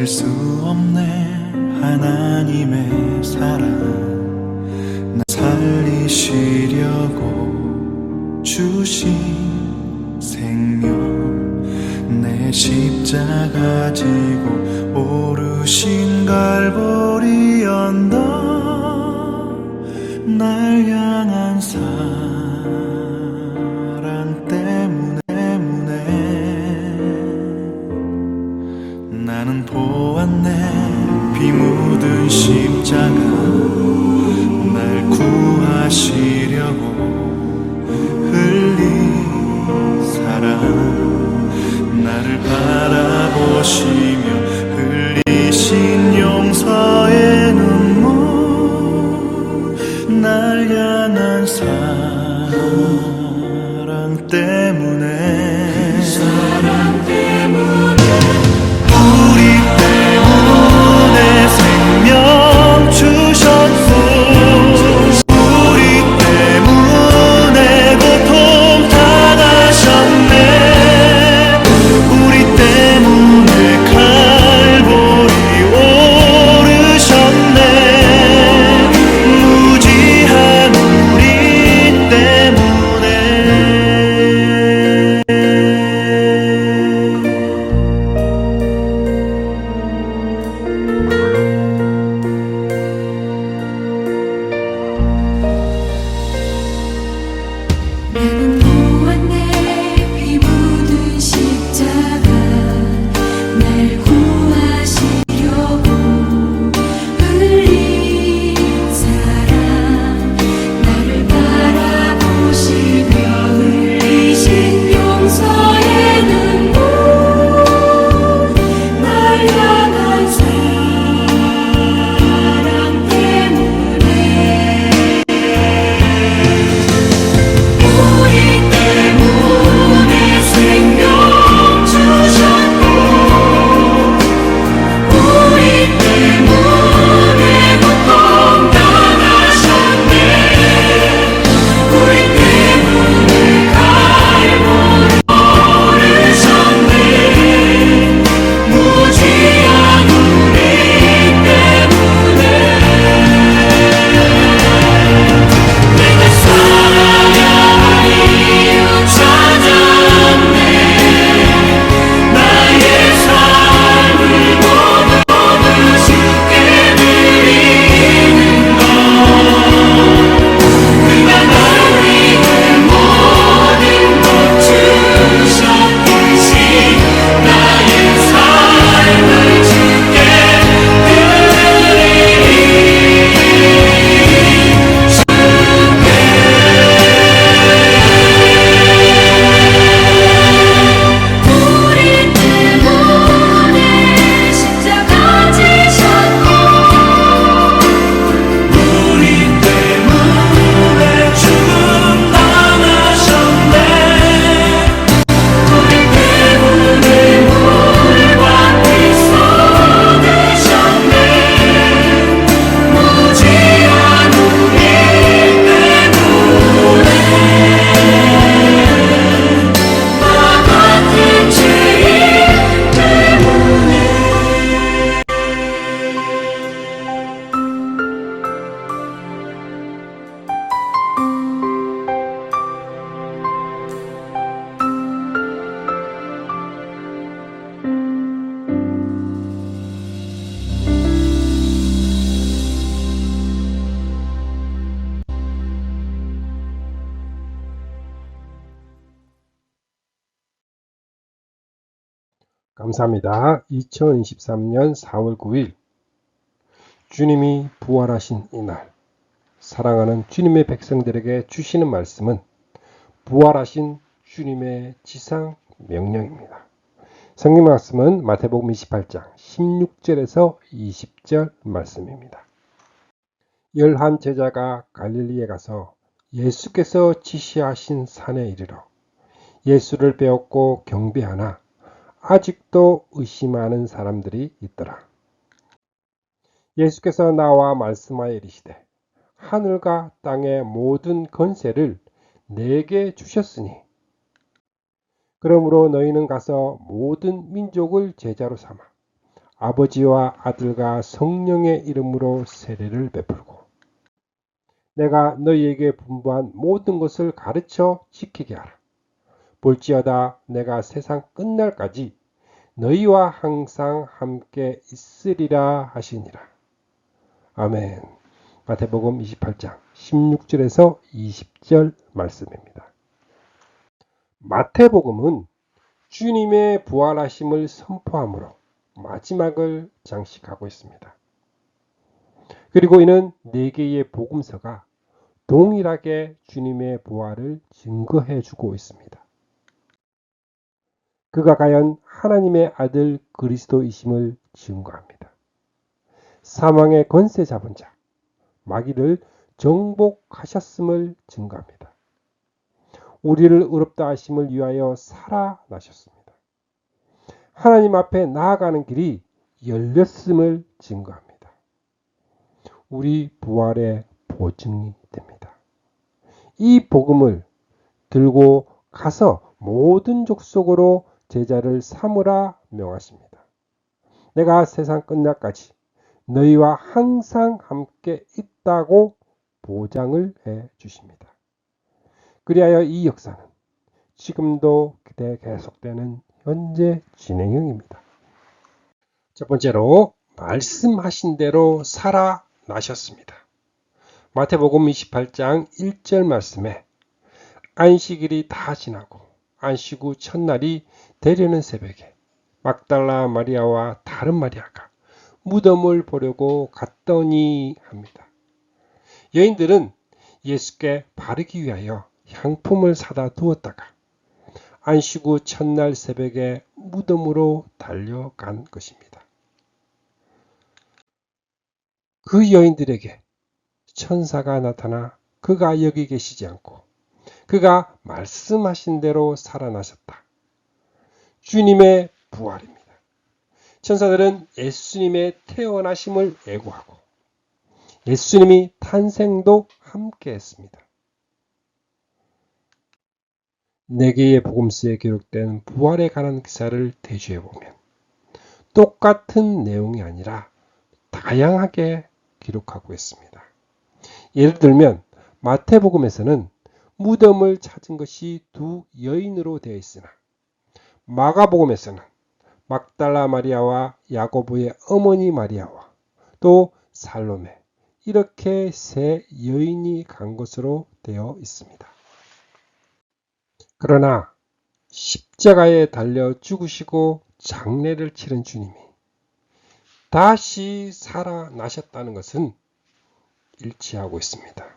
잊을 수 없네 하나님의 사랑. 나 살리시려고 주신 생명, 내 십자가 지고 오르신 갈보리 언덕, 날 향한 사랑 때문에 나는 보았네. 피 묻은 십자가, 날 구하시려고 흘린 사랑, 나를 바라보시며 흘리신 용서의 눈물, 날 향한 사랑 때문에, 우리 때문에 생명 주셨고, 우리 때문에 고통 당하셨네. 우리 때문에 갈보리 오르셨네. 무지한 우리 때문에. 나는 보았네. 피 묻은 십자가, 날 구하시려고 흘린 사랑, 나를 바라보시며 흘리신 용서의 눈물, 날 향한 사랑 때문에, 우리 때문에 생명 주셨고, 우리 때문에 고통 당하셨네. 우리 때문에 갈보리 오르셨네. 무지한 우리 때문에 내가 살아야 할 이유 찾았네. 나의 삶을 모두 주께 드리는 것, 그가 나를 위해 모든 것 주셨듯이 나의 삶을 주께 우리 때문에 십자가 지셨고, 우리 때문에 죽음 당하셨네. 우리 때문에 물과 피 쏟으셨네. 무지한 우리 때문에, 나 같은 죄인 때문에. 감사합니다. 2023년 4월 9일 주님이 부활하신 이날, 사랑하는 주님의 백성들에게 주시는 말씀은 부활하신 주님의 지상 명령입니다. 성경 말씀은 마태복음 28장 16절에서 20절 말씀입니다. 11 제자가 갈릴리에 가서 예수께서 지시하신 산에 이르러 예수를 배웠고 경배하나 아직도 의심하는 사람들이 있더라. 예수께서 나와 말씀하여 이르시되 하늘과 땅의 모든 권세를 내게 주셨으니 그러므로 너희는 가서 모든 민족을 제자로 삼아 아버지와 아들과 성령의 이름으로 세례를 베풀고 내가 너희에게 분부한 모든 것을 가르쳐 지키게 하라. 볼지어다 내가 세상 끝날까지 너희와 항상 함께 있으리라 하시니라. 아멘. 마태복음 28장 16절에서 20절 말씀입니다. 마태복음은 주님의 부활하심을 선포함으로 마지막을 장식하고 있습니다. 그리고 이는 4개의 복음서가 동일하게 주님의 부활을 증거해 주고 있습니다. 그가 과연 하나님의 아들 그리스도이심을 증거합니다. 사망의 권세 잡은 자, 마귀를 정복하셨음을 증거합니다. 우리를 의롭다 하심을 위하여 살아나셨습니다. 하나님 앞에 나아가는 길이 열렸음을 증거합니다. 우리 부활의 보증이 됩니다. 이 복음을 들고 가서 모든 족속으로 제자를 삼으라 명하십니다. 내가 세상 끝날까지 너희와 항상 함께 있다고 보장을 해 주십니다. 그리하여 이 역사는 지금도 계속되는 현재 진행형입니다. 첫 번째로 말씀하신 대로 살아나셨습니다. 마태복음 28장 1절 말씀에 안식일이 다 지나고 안식 후 첫날이 되려는 새벽에 막달라 마리아와 다른 마리아가 무덤을 보려고 갔더니 합니다. 여인들은 예수께 바르기 위하여 향품을 사다 두었다가 안식 후 첫날 새벽에 무덤으로 달려간 것입니다. 그 여인들에게 천사가 나타나 그가 여기 계시지 않고 그가 말씀하신 대로 살아나셨다. 주님의 부활입니다. 천사들은 예수님의 태어나심을 예고하고 예수님이 탄생도 함께 했습니다. 4개의 복음서에 기록된 부활에 관한 기사를 대조해 보면 똑같은 내용이 아니라 다양하게 기록하고 있습니다. 예를 들면 마태복음에서는 무덤을 찾은 것이 2 여인으로 되어 있으나 마가복음에서는 막달라 마리아와 야고보의 어머니 마리아와 또 살로메 이렇게 3 여인이 간 것으로 되어 있습니다. 그러나 십자가에 달려 죽으시고 장례를 치른 주님이 다시 살아나셨다는 것은 일치하고 있습니다.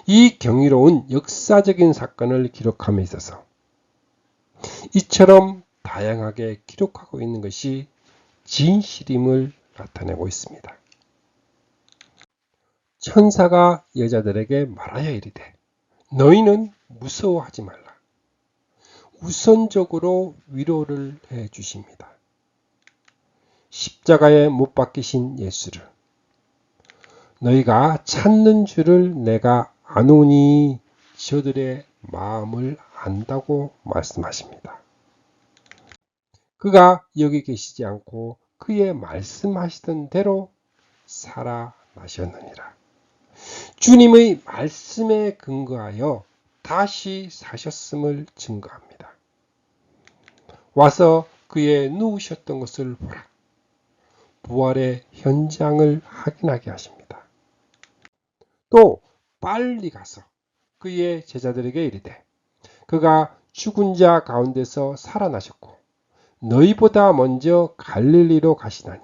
이 경이로운 역사적인 사건을 기록함에 있어서 이처럼 다양하게 기록하고 있는 것이 진실임을 나타내고 있습니다. 천사가 여자들에게 말하여 이르되 너희는 무서워하지 말라. 우선적으로 위로를 해 주십니다. 십자가에 못 박히신 예수를 너희가 찾는 줄을 내가 아노니 저들의 마음을 안다고 말씀하십니다. 그가 여기 계시지 않고 그의 말씀하시던 대로 살아나셨느니라. 주님의 말씀에 근거하여 다시 사셨음을 증거합니다. 와서 그의 누우셨던 것을 보라. 부활의 현장을 확인하게 하십니다. 또 빨리 가서 그의 제자들에게 이르되 그가 죽은 자 가운데서 살아나셨고 너희보다 먼저 갈릴리로 가시나니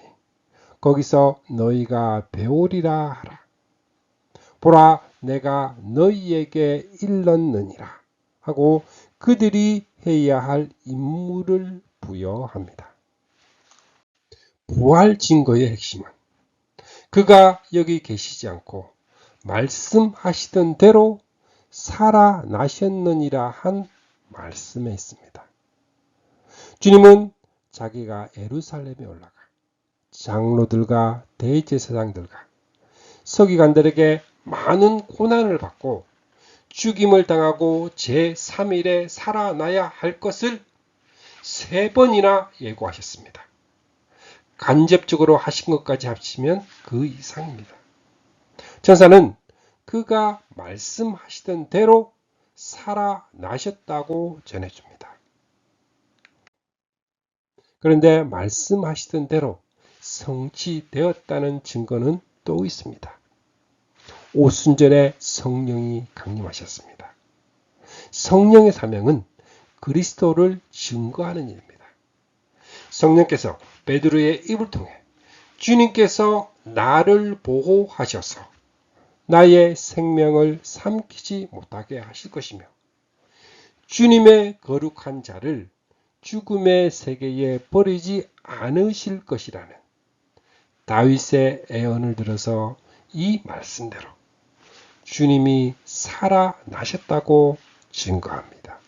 거기서 너희가 배우리라 하라. 보라 내가 너희에게 일렀느니라 하고 그들이 해야 할 임무를 부여합니다. 부활 증거의 핵심은 그가 여기 계시지 않고 말씀하시던 대로 살아나셨느니라 한 말씀에 있습니다. 주님은 자기가 예루살렘에 올라가 장로들과 대제사장들과 서기관들에게 많은 고난을 받고 죽임을 당하고 제3일에 살아나야 할 것을 3번이나 예고하셨습니다. 간접적으로 하신 것까지 합치면 그 이상입니다. 천사는 그가 말씀하시던 대로 살아나셨다고 전해줍니다. 그런데 말씀하시던 대로 성취되었다는 증거는 또 있습니다. 오순절에 성령이 강림하셨습니다. 성령의 사명은 그리스도를 증거하는 일입니다. 성령께서 베드로의 입을 통해 주님께서 나를 보호하셔서 나의 생명을 삼키지 못하게 하실 것이며 주님의 거룩한 자를 죽음의 세계에 버리지 않으실 것이라는 다윗의 애언을 들어서 이 말씀대로 주님이 살아나셨다고 증거합니다.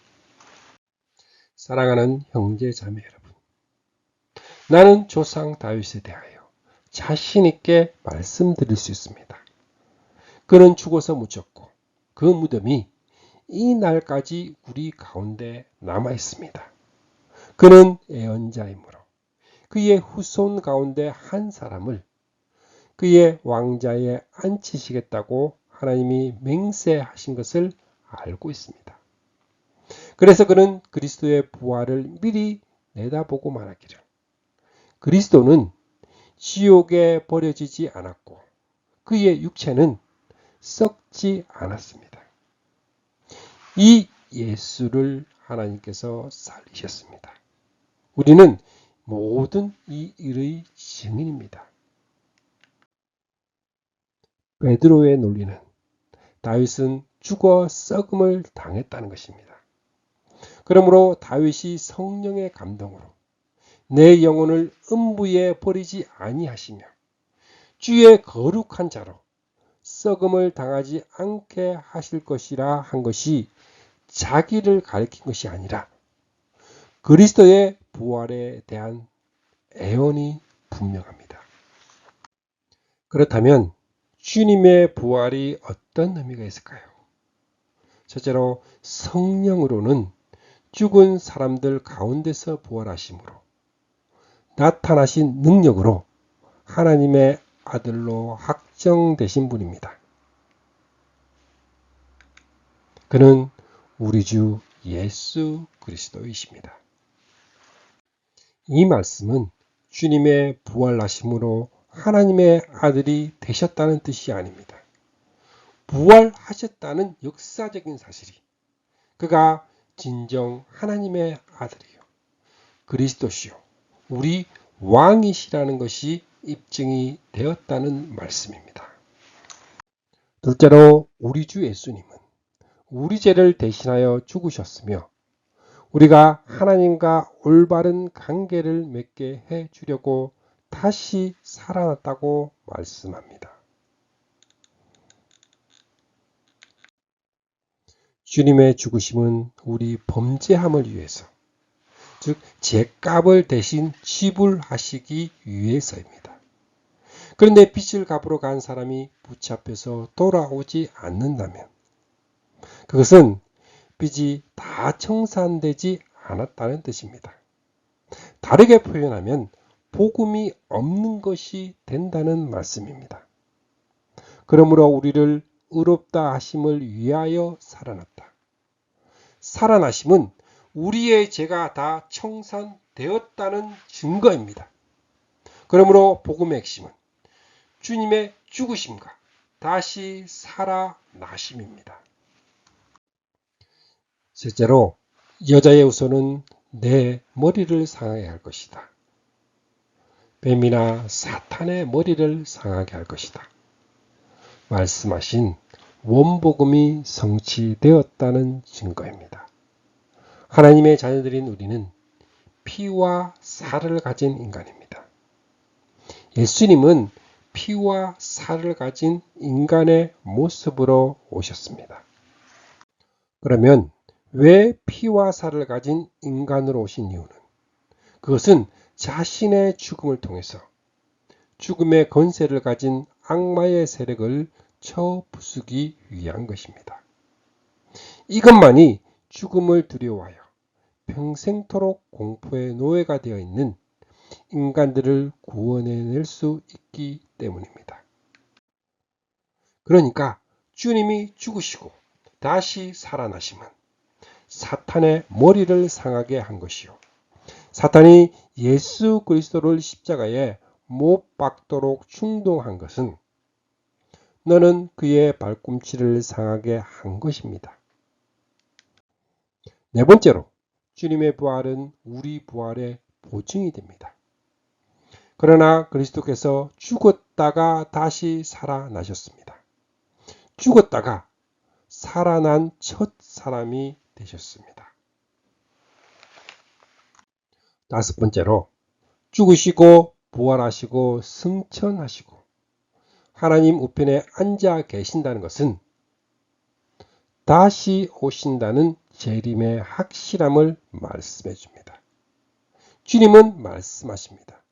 사랑하는 형제 자매 여러분, 나는 조상 다윗에 대하여 자신 있게 말씀드릴 수 있습니다. 그는 죽어서 묻혔고 그 무덤이 이 날까지 우리 가운데 남아 있습니다. 그는 애언자이므로 그의 후손 가운데 한 사람을 그의 왕자에 앉히시겠다고 하나님이 맹세하신 것을 알고 있습니다. 그래서 그는 그리스도의 부활을 미리 내다보고 말하기를 그리스도는 지옥에 버려지지 않았고 그의 육체는 썩지 않았습니다. 이 예수를 하나님께서 살리셨습니다. 우리는 모든 이 일의 증인입니다. 베드로의 논리는 다윗은 죽어 썩음을 당했다는 것입니다. 그러므로 다윗이 성령의 감동으로 내 영혼을 음부에 버리지 아니하시며 주의 거룩한 자로 썩음을 당하지 않게 하실 것이라 한 것이 자기를 가리킨 것이 아니라 그리스도의 부활에 대한 애언이 분명합니다. 그렇다면 주님의 부활이 어떤 의미가 있을까요? 첫째로 성령으로는 죽은 사람들 가운데서 부활하심으로 나타나신 능력으로 하나님의 아들로 확정되신 분입니다. 그는 우리 주 예수 그리스도이십니다. 이 말씀은 주님의 부활하심으로 하나님의 아들이 되셨다는 뜻이 아닙니다. 부활하셨다는 역사적인 사실이 그가 진정 하나님의 아들이요 그리스도시요 우리 왕이시라는 것이 입증이 되었다는 말씀입니다. 둘째로 우리 주 예수님은 우리 죄를 대신하여 죽으셨으며 우리가 하나님과 올바른 관계를 맺게 해 주려고 다시 살아났다고 말씀합니다. 주님의 죽으심은 우리 범죄함을 위해서, 즉 죄값을 대신 지불하시기 위해서입니다. 그런데 빚을 갚으러 간 사람이 붙잡혀서 돌아오지 않는다면 그것은 빚이 다 청산되지 않았다는 뜻입니다. 다르게 표현하면 복음이 없는 것이 된다는 말씀입니다. 그러므로 우리를 의롭다 하심을 위하여 살아났다. 살아나심은 우리의 죄가 다 청산되었다는 증거입니다. 그러므로 복음의 핵심은 주님의 죽으심과 다시 살아나심입니다. 셋째로 여자의 후손은 내 머리를 상하게 할 것이다. 뱀이나 사탄의 머리를 상하게 할 것이다. 말씀하신 원복음이 성취되었다는 증거입니다. 하나님의 자녀들인 우리는 피와 살을 가진 인간입니다. 예수님은 피와 살을 가진 인간의 모습으로 오셨습니다. 그러면 왜 피와 살을 가진 인간으로 오신 이유는 그것은 자신의 죽음을 통해서 죽음의 권세를 가진 악마의 세력을 쳐부수기 위한 것입니다. 이것만이 죽음을 두려워하여 평생토록 공포의 노예가 되어 있는 인간들을 구원해낼 수 있기 때문입니다. 그러니까 주님이 죽으시고 다시 살아나심은 사탄의 머리를 상하게 한 것이요. 사탄이 예수 그리스도를 십자가에 못 박도록 충동한 것은 너는 그의 발꿈치를 상하게 한 것입니다. 네 번째로 주님의 부활은 우리 부활의 보증이 됩니다. 그러나 그리스도께서 죽었다가 다시 살아나셨습니다. 죽었다가 살아난 첫 사람이 되셨습니다. 다섯 번째로 죽으시고 부활하시고 승천하시고 하나님 우편에 앉아 계신다는 것은 다시 오신다는 재림의 확실함을 말씀해 줍니다. 주님은 말씀하십니다.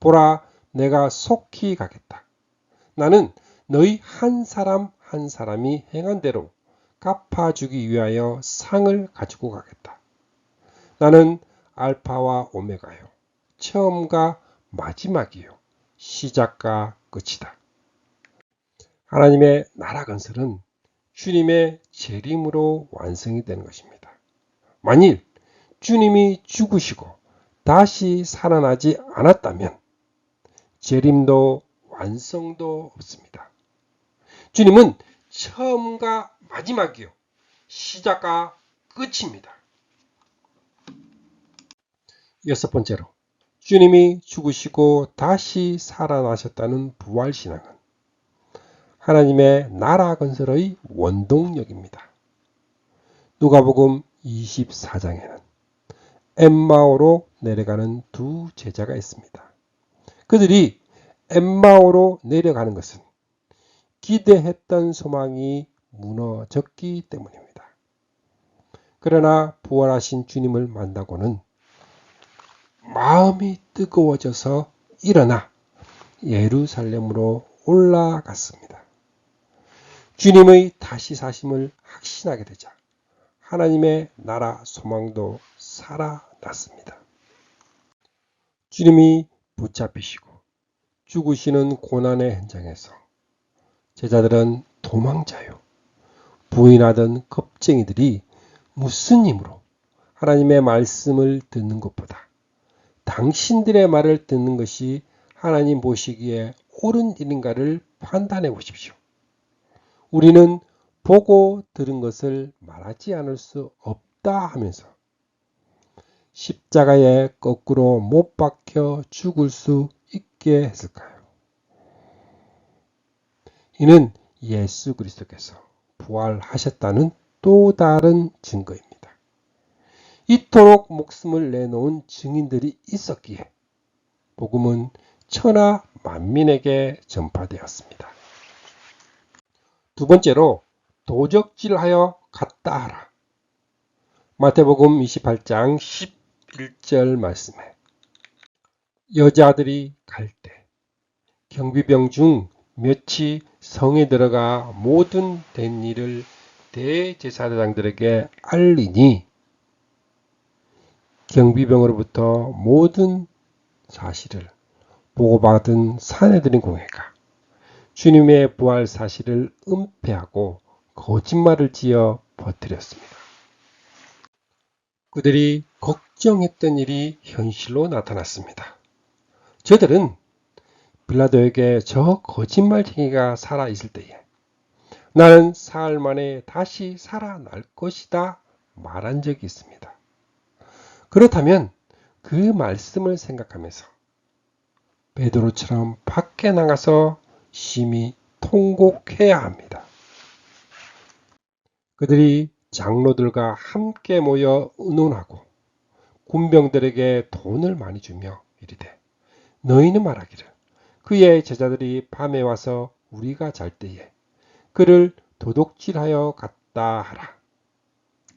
보라, 내가 속히 가겠다. 나는 너희 한 사람 한 사람이 행한 대로 갚아주기 위하여 상을 가지고 가겠다. 나는 알파와 오메가요, 처음과 마지막이요, 시작과 끝이다. 하나님의 나라 건설은 주님의 재림으로 완성이 되는 것입니다. 만일 주님이 죽으시고 다시 살아나지 않았다면 재림도 완성도 없습니다. 주님은 처음과 마지막이요, 시작과 끝입니다. 여섯 번째로 주님이 죽으시고 다시 살아나셨다는 부활신앙은 하나님의 나라 건설의 원동력입니다. 누가복음 24장에는 엠마오로 내려가는 두 제자가 있습니다. 그들이 엠마오로 내려가는 것은 기대했던 소망이 무너졌기 때문입니다. 그러나 부활하신 주님을 만나고는 마음이 뜨거워져서 일어나 예루살렘으로 올라갔습니다. 주님의 다시 사심을 확신하게 되자 하나님의 나라 소망도 살아났습니다. 주님이 붙잡히시고 죽으시는 고난의 현장에서 제자들은 도망자요, 부인하던 겁쟁이들이 무슨 힘으로 하나님의 말씀을 듣는 것보다 당신들의 말을 듣는 것이 하나님 보시기에 옳은 일인가를 판단해 보십시오. 우리는 보고 들은 것을 말하지 않을 수 없다 하면서 십자가에 거꾸로 못 박혀 죽을 수 있게 했을까요? 이는 예수 그리스도께서 부활하셨다는 또 다른 증거입니다. 이토록 목숨을 내놓은 증인들이 있었기에 복음은 천하 만민에게 전파되었습니다. 두 번째로 도적질하여 갔다 하라. 마태복음 28장 11절 말씀에 여자들이 갈 때 경비병 중 몇이 성에 들어가 모든 된 일을 대제사장들에게 알리니 경비병으로부터 모든 사실을 보고받은 사내들인 공회가 주님의 부활 사실을 은폐하고 거짓말을 지어 퍼뜨렸습니다. 그들이 걱정했던 일이 현실로 나타났습니다. 저들은 빌라도에게 저 거짓말쟁이가 살아있을 때에 나는 사흘 만에 다시 살아날 것이다 말한 적이 있습니다. 그렇다면 그 말씀을 생각하면서 베드로처럼 밖에 나가서 심히 통곡해야 합니다. 그들이 장로들과 함께 모여 의논하고 군병들에게 돈을 많이 주며 이르되 너희는 말하기를 그의 제자들이 밤에 와서 우리가 잘 때에 그를 도둑질하여 갔다 하라.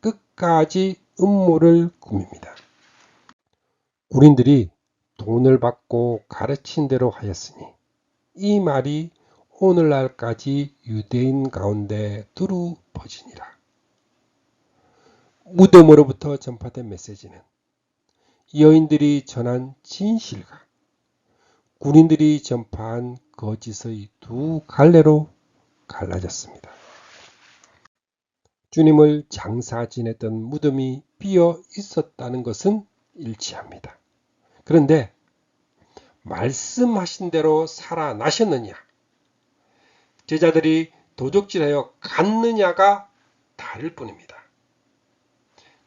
끝까지 음모를 꾸밉니다. 군인들이 돈을 받고 가르친 대로 하였으니 이 말이 오늘날까지 유대인 가운데 두루 퍼지니라. 무덤으로부터 전파된 메시지는 여인들이 전한 진실과 군인들이 전파한 거짓의 두 갈래로 갈라졌습니다. 주님을 장사 지냈던 무덤이 비어 있었다는 것은 일치합니다. 그런데 말씀하신 대로 살아나셨느냐, 제자들이 도적질하여 갔느냐가 다를 뿐입니다.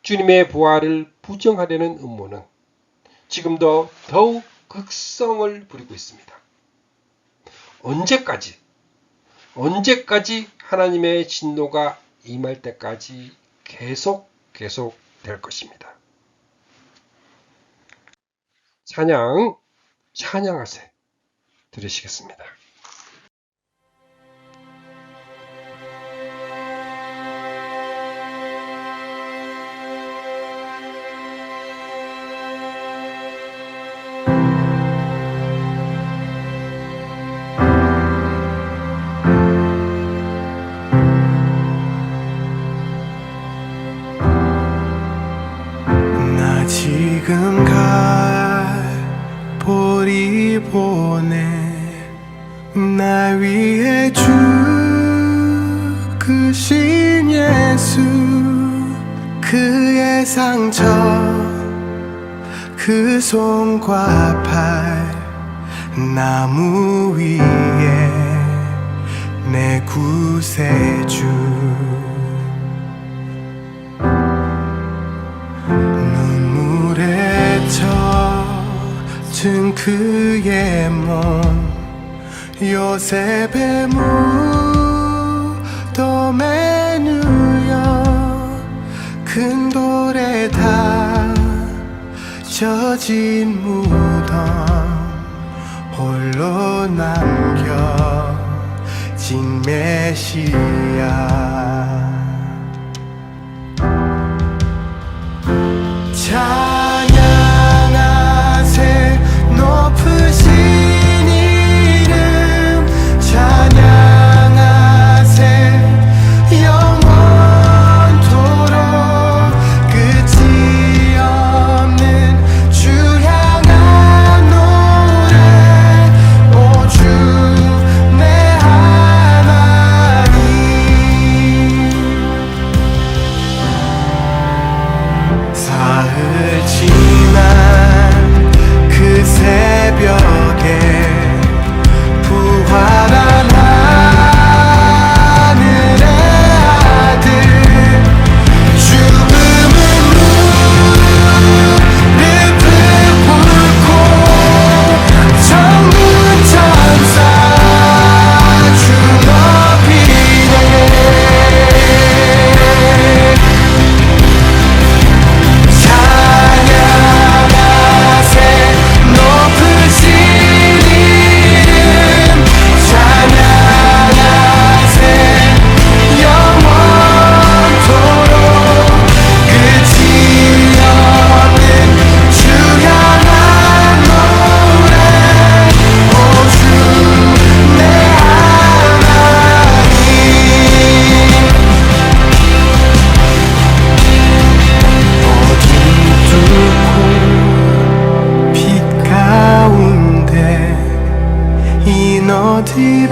주님의 부활을 부정하려는 음모는 지금도 더욱 극성을 부리고 있습니다. 언제까지 하나님의 진노가 임할 때까지 계속 될 것입니다. 찬양하세 들으시겠습니다. 나 지금 갈 보리 보내 나 위해 죽으신 예수 그의 상처 그 손과 팔 나무 위에 내 구세주 눈물에 젖은 그의 몸 요셉의 무덤에 누여 큰 돌에 닫혀진 무덤 홀로 남겨진 메시아 찬양하세 높으신 이름 찬양하세 영원토록 끝이 없는 주 향한 노래 오 주 내 하나님 사흘 지난 그 새벽에 부활한 하늘의 아들 죽음은 무릎을 꿇고 천군 천사 주 높이네 찬양하세 높으신 이름 찬양하세 영원토록 끝이 없는 주 향한 노래 오 주 내 하나님 어둠 뚫고 빛 가운데 이 너디은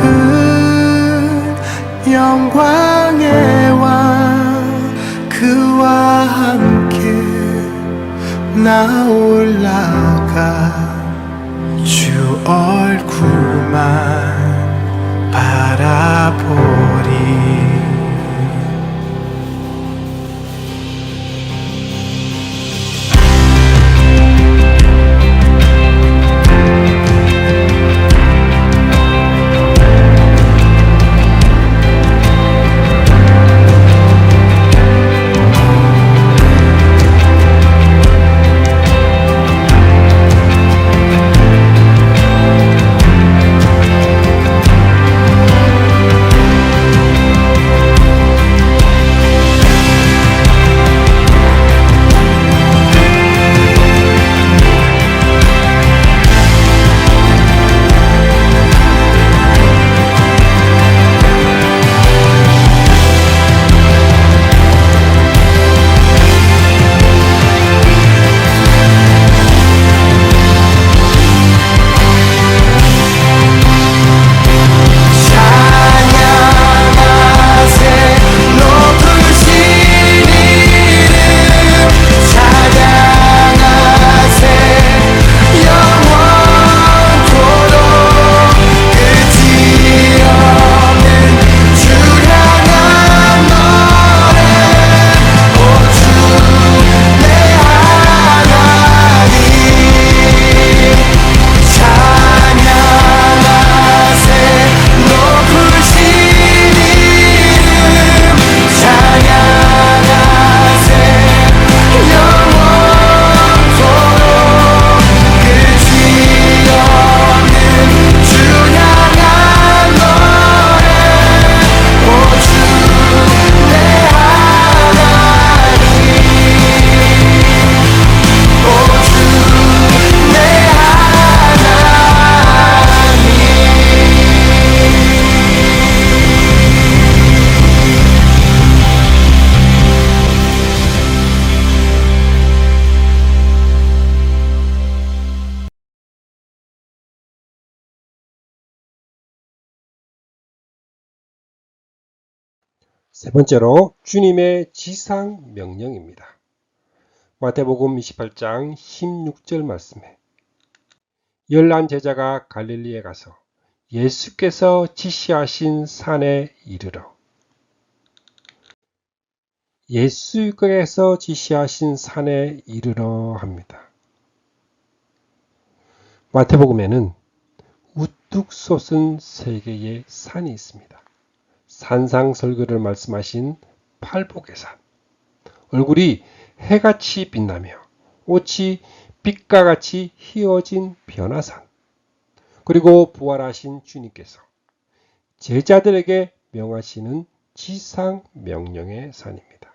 영광의 왕 그와 함께 나 올라가 주 얼굴만 바라보리 세 번째로 주님의 지상 명령입니다. 마태복음 28장 16절 말씀에 열한 제자가 갈릴리에 가서 예수께서 지시하신 산에 이르러. 예수께서 지시하신 산에 이르러 합니다. 마태복음에는 우뚝 솟은 세 개의 산이 있습니다. 산상설교를 말씀하신 팔복의 산, 얼굴이 해같이 빛나며 옷이 빛과 같이 휘어진 변화산, 그리고 부활하신 주님께서 제자들에게 명하시는 지상 명령의 산입니다.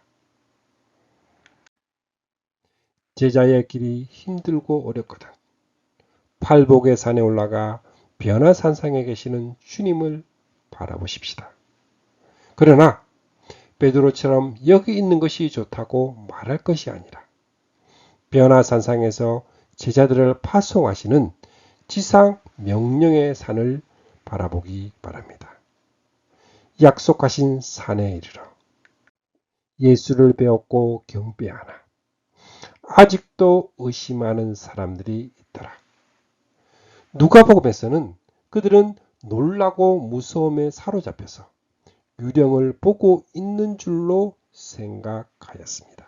제자의 길이 힘들고 어렵거든 팔복의 산에 올라가 변화산상에 계시는 주님을 바라보십시다. 그러나 베드로처럼 여기 있는 것이 좋다고 말할 것이 아니라 변화산상에서 제자들을 파송하시는 지상 명령의 산을 바라보기 바랍니다. 약속하신 산에 이르러 예수를 배웠고 경배하나 아직도 의심하는 사람들이 있더라. 누가복음에서는 그들은 놀라고 무서움에 사로잡혀서 유령을 보고 있는 줄로 생각하였습니다.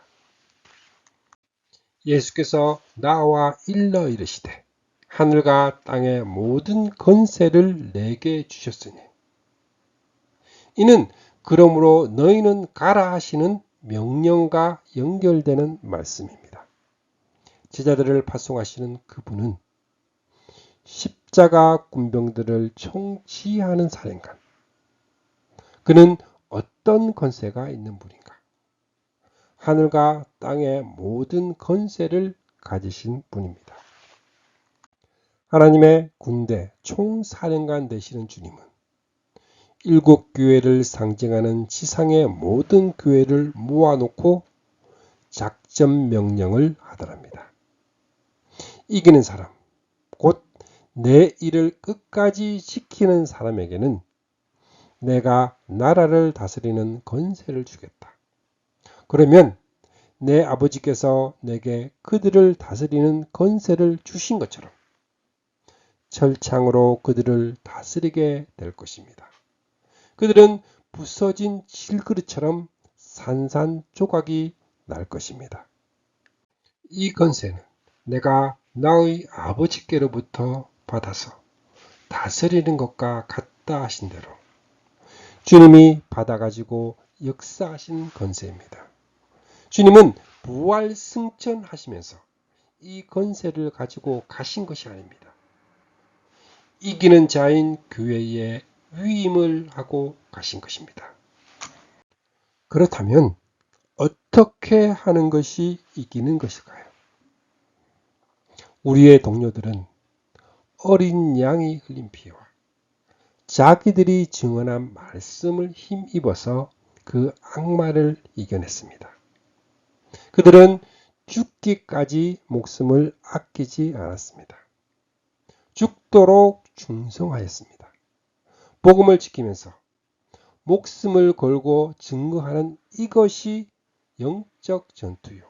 예수께서 나와 일러 이르시되 하늘과 땅의 모든 권세를 내게 주셨으니 이는 그러므로 너희는 가라 하시는 명령과 연결되는 말씀입니다. 제자들을 파송하시는 그분은 십자가 군병들을 총지휘하는 사령관. 그는 어떤 권세가 있는 분인가? 하늘과 땅의 모든 권세를 가지신 분입니다. 하나님의 군대 총사령관 되시는 주님은 일곱 교회를 상징하는 지상의 모든 교회를 모아놓고 작전 명령을 하더랍니다. 이기는 사람, 곧 내 일을 끝까지 지키는 사람에게는 내가 나라를 다스리는 권세를 주겠다. 그러면 내 아버지께서 내게 그들을 다스리는 권세를 주신 것처럼 철창으로 그들을 다스리게 될 것입니다. 그들은 부서진 질그릇처럼 산산조각이 날 것입니다. 이 권세는 내가 나의 아버지께로부터 받아서 다스리는 것과 같다 하신 대로 주님이 받아가지고 역사하신 권세입니다. 주님은 부활 승천하시면서 이 권세를 가지고 가신 것이 아닙니다. 이기는 자인 교회에 위임을 하고 가신 것입니다. 그렇다면 어떻게 하는 것이 이기는 것일까요? 우리의 동료들은 어린 양이 흘린 피와 자기들이 증언한 말씀을 힘입어서 그 악마를 이겨냈습니다. 그들은 죽기까지 목숨을 아끼지 않았습니다. 죽도록 충성하였습니다. 복음을 지키면서 목숨을 걸고 증거하는 이것이 영적 전투요,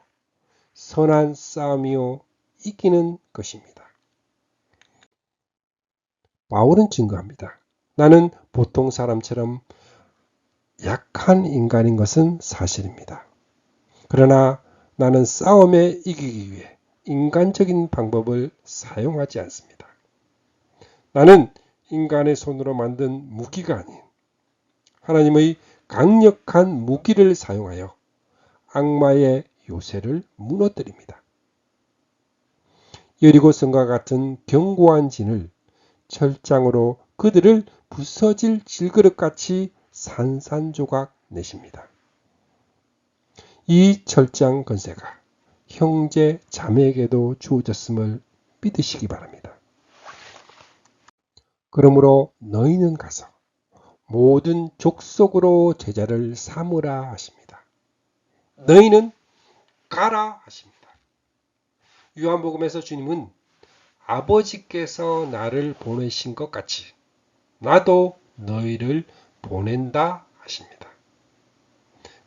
선한 싸움이요, 이기는 것입니다. 바울은 증거합니다. 나는 보통 사람처럼 약한 인간인 것은 사실입니다. 그러나 나는 싸움에 이기기 위해 인간적인 방법을 사용하지 않습니다. 나는 인간의 손으로 만든 무기가 아닌 하나님의 강력한 무기를 사용하여 악마의 요새를 무너뜨립니다. 여리고성과 같은 견고한 진을 철장으로 그들을 부서질 질그릇같이 산산조각 내십니다. 이 철장 권세가 형제 자매에게도 주어졌음을 믿으시기 바랍니다. 그러므로 너희는 가서 모든 족속으로 제자를 삼으라 하십니다. 너희는 가라 하십니다. 요한복음에서 주님은 아버지께서 나를 보내신 것 같이 나도 너희를 보낸다 하십니다.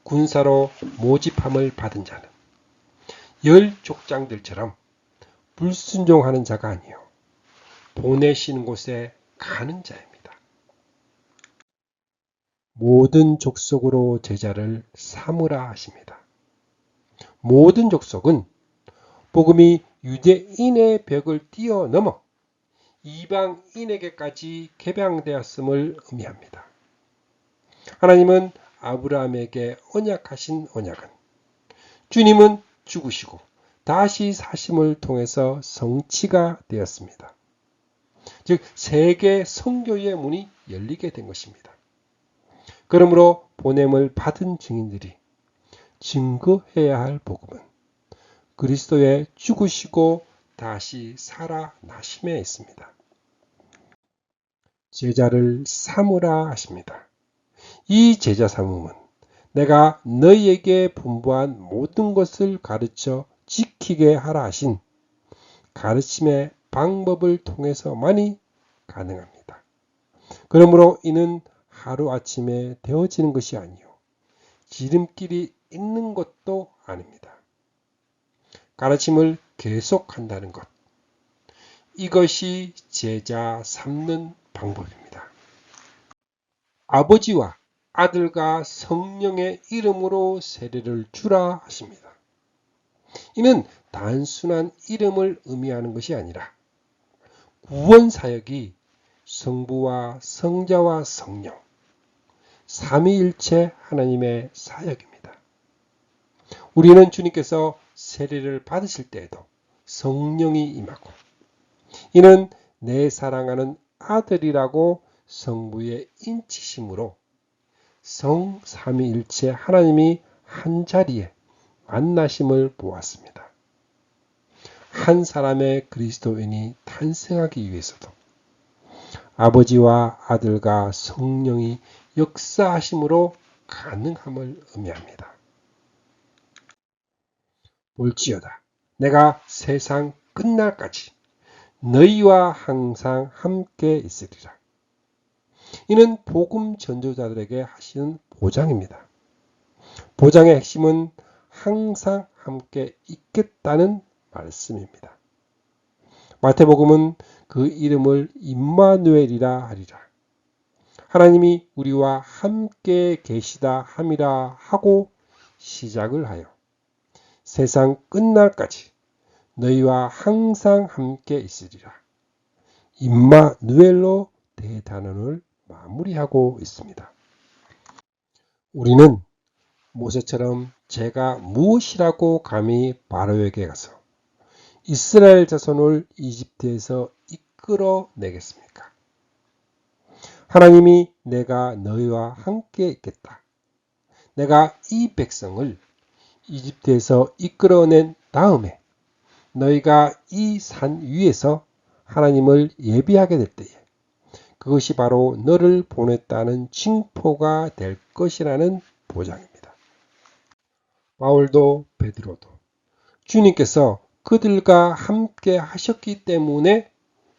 군사로 모집함을 받은 자는 열 족장들처럼 불순종하는 자가 아니요 보내신 곳에 가는 자입니다. 모든 족속으로 제자를 삼으라 하십니다. 모든 족속은 복음이 유대인의 벽을 뛰어넘어 이방인에게까지 개방되었음을 의미합니다. 하나님은 아브라함에게 언약하신 언약은 주님은 죽으시고 다시 사심을 통해서 성취가 되었습니다. 즉 세계 선교의 문이 열리게 된 것입니다. 그러므로 보냄을 받은 증인들이 증거해야 할 복음은 그리스도의 죽으시고 다시 살아나심에 있습니다. 제자를 삼으라 하십니다. 이 제자 삼음은 내가 너희에게 분부한 모든 것을 가르쳐 지키게 하라 하신 가르침의 방법을 통해서만이 가능합니다. 그러므로 이는 하루아침에 되어지는 것이 아니요 지름길이 있는 것도 아닙니다. 가르침을 계속한다는 것, 이것이 제자 삼는 방법입니다. 아버지와 아들과 성령의 이름으로 세례를 주라 하십니다. 이는 단순한 이름을 의미하는 것이 아니라 구원 사역이 성부와 성자와 성령, 삼위일체 하나님의 사역입니다. 우리는 주님께서 세례를 받으실 때에도 성령이 임하고 이는 내 사랑하는 아들이라고 성부의 인치심으로 성삼위일체 하나님이 한자리에 만나심을 보았습니다. 한 사람의 그리스도인이 탄생하기 위해서도 아버지와 아들과 성령이 역사하심으로 가능함을 의미합니다. 볼지어다 내가 세상 끝날까지 너희와 항상 함께 있으리라. 이는 복음 전도자들에게 하시는 보장입니다. 보장의 핵심은 항상 함께 있겠다는 말씀입니다. 마태복음은 그 이름을 임마누엘이라 하리라. 하나님이 우리와 함께 계시다 함이라 하고 시작을 하여 세상 끝날까지 너희와 항상 함께 있으리라. 임마누엘로 대단원을 마무리하고 있습니다. 우리는 모세처럼 제가 무엇이라고 감히 바로에게 가서 이스라엘 자손을 이집트에서 이끌어내겠습니까? 하나님이 내가 너희와 함께 있겠다. 내가 이 백성을 이집트에서 이끌어낸 다음에 너희가 이 산 위에서 하나님을 예비하게 될 때에 그것이 바로 너를 보냈다는 징표가 될 것이라는 보장입니다. 바울도 베드로도 주님께서 그들과 함께 하셨기 때문에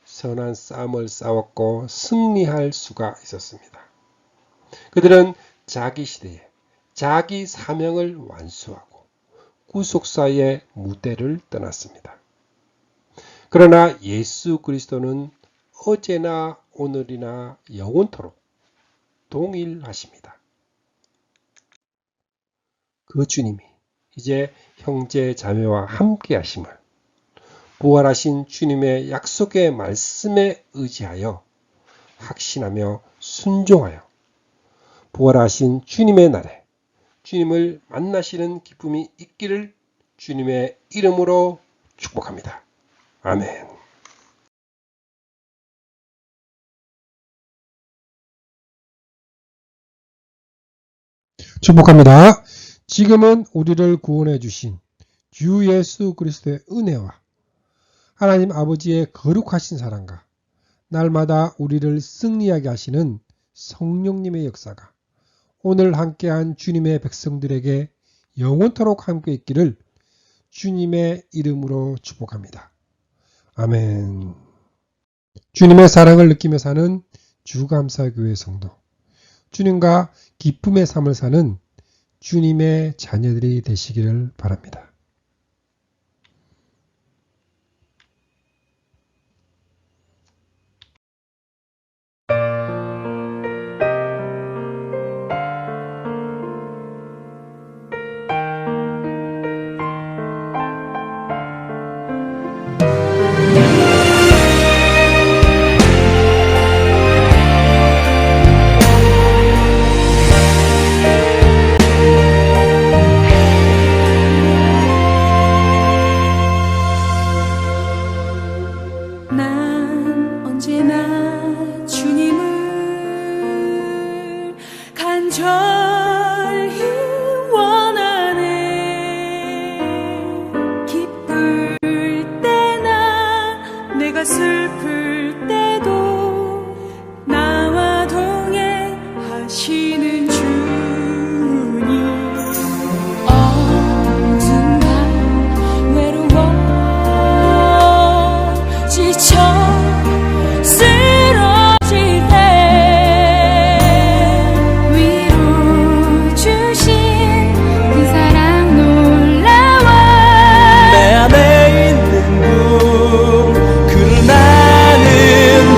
선한 싸움을 싸웠고 승리할 수가 있었습니다. 그들은 자기 시대에 자기 사명을 완수하고 구속사의 무대를 떠났습니다. 그러나 예수 그리스도는 어제나 오늘이나 영원토록 동일하십니다. 그 주님이 이제 형제 자매와 함께 하심을 부활하신 주님의 약속의 말씀에 의지하여 확신하며 순종하여 부활하신 주님의 날에 주님을 만나시는 기쁨이 있기를 주님의 이름으로 축복합니다. 아멘. 축복합니다. 지금은 우리를 구원해 주신 주 예수 그리스도의 은혜와 하나님 아버지의 거룩하신 사랑과 날마다 우리를 승리하게 하시는 성령님의 역사가 오늘 함께한 주님의 백성들에게 영원토록 함께 있기를 주님의 이름으로 축복합니다. 아멘. 주님의 사랑을 느끼며 사는 주감사교회 성도, 주님과 기쁨의 삶을 사는 주님의 자녀들이 되시기를 바랍니다. 난 언제나 주님을 간절히 원하네. 기쁠 때나 내가 슬플 때도 나와 동행하시는 주님. 언젠가 외로워 지쳐 쓰러질 때 위로 주신 그 사랑 놀라워. 내 안에 있는 그 나는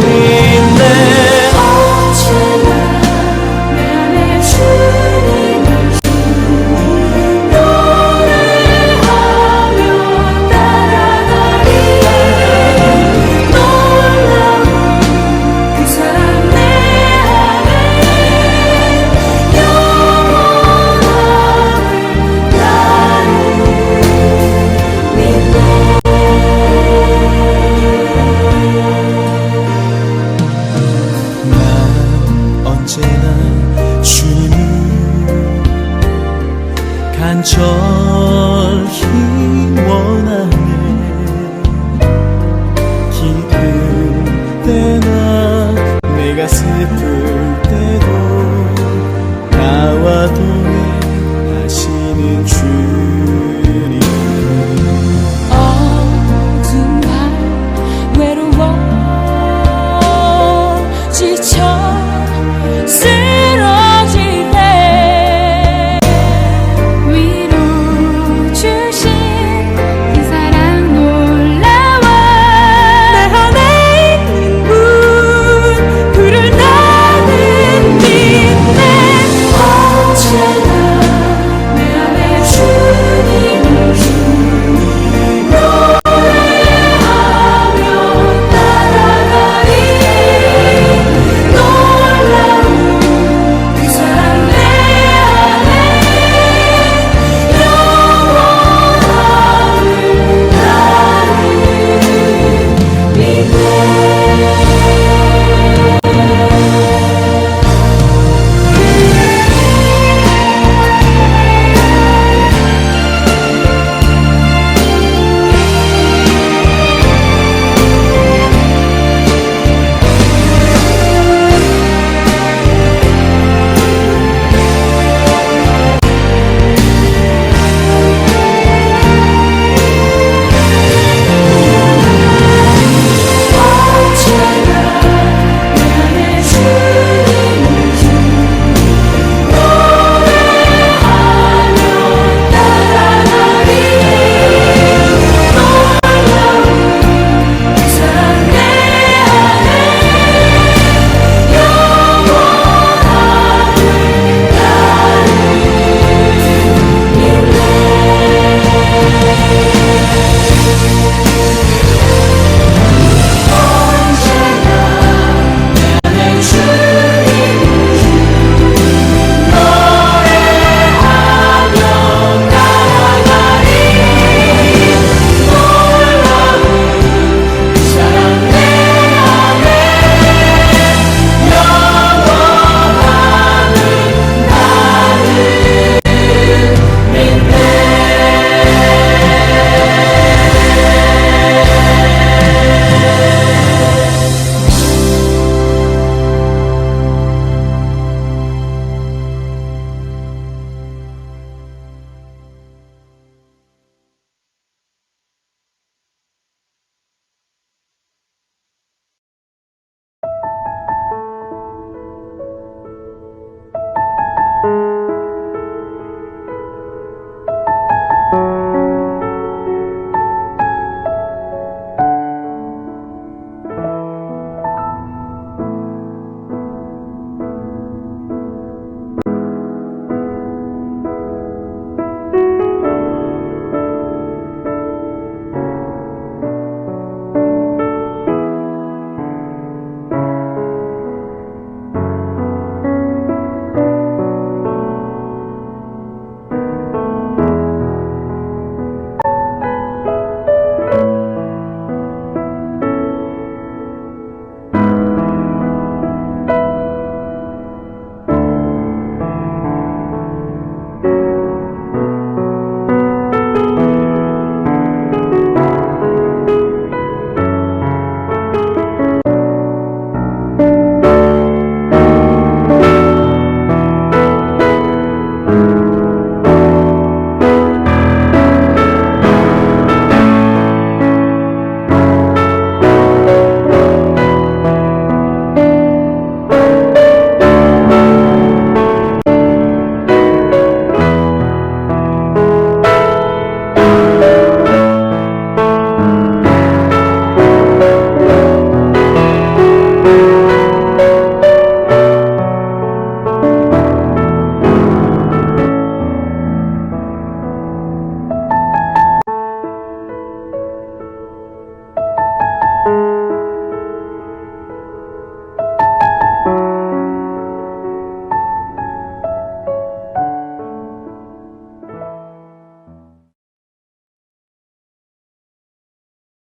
믿네. 언제나 내 안에 주님을 노래하며 따라가리. 놀라운 그 사랑 내 안에 영원함을 나는 믿네. 난 언제나 주님을 간절히 원하네. 기쁠 때나 내가 슬플